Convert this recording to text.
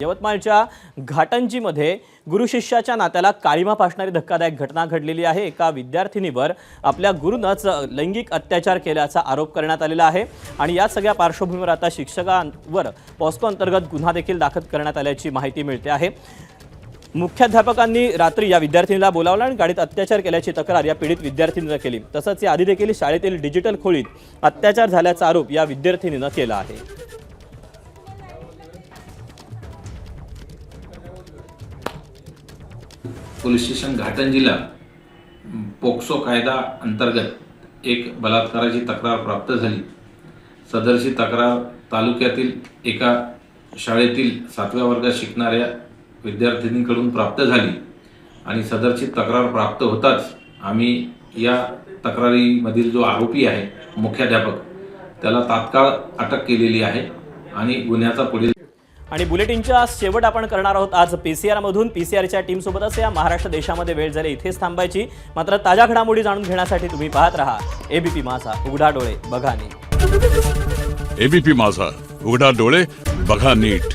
यवतमाळच्या घाटंजीमध्ये गुरुशिष्याच्या नात्याला काळीमा फासणारी धक्कादायक घटना घडलेली आहे। एका विद्यार्थिनीवर आपल्या गुरूनंच लैंगिक अत्याचार केल्याचा आरोप करण्यात आलेला आहे आणि या सगळ्या पार्श्वभूमीवर आता शिक्षकांवर पॉस्को अंतर्गत गुन्हा देखील दाखल करण्यात आल्याची माहिती मिळते आहे। मुख्याध्यापकांनी रात्री या विद्यार्थिनीला बोलावलं आणि गाडीत अत्याचार केल्याची तक्रार या पीडित विद्यार्थिनीने केली। तसंच या आधी देखील शाळेतील डिजिटल खोलीत अत्याचार झाल्याचा आरोप या विद्यार्थिनीने केला आहे। पोलीस स्टेशन घाटंजीला पोक्सो कायदा अंतर्गत एक बलात्काराची तक्रार प्राप्त झाली। सदरची तक्रार तालुक्यातील एका शाळेतील 7व्या वर्गात शिकणाऱ्या विद्यार्थिनीकडून प्राप्त झाली आणि सदरची तक्रार प्राप्त होताच आम्ही या तक्रारीमधील जो आरोपी आहे मुख्याध्यापक त्याला तात्काळ अटक केलेली आहे आणि गुन्ह्याचा पुढील आणि बुलेटिनच्या शेवट आपण करणार आहोत आज पीसीआर मधून पीसीआरच्या टीम सोबतच या महाराष्ट्र देशामध्ये वेळ झाली इथेच थांबायची। मात्र ताज्या घडामोडी जाणून घेण्यासाठी तुम्ही पाहत रहा एबीपी माझा, उघडा डोळे बघा नीट। एबीपी माझा, उघडा डोळे बघा नीट।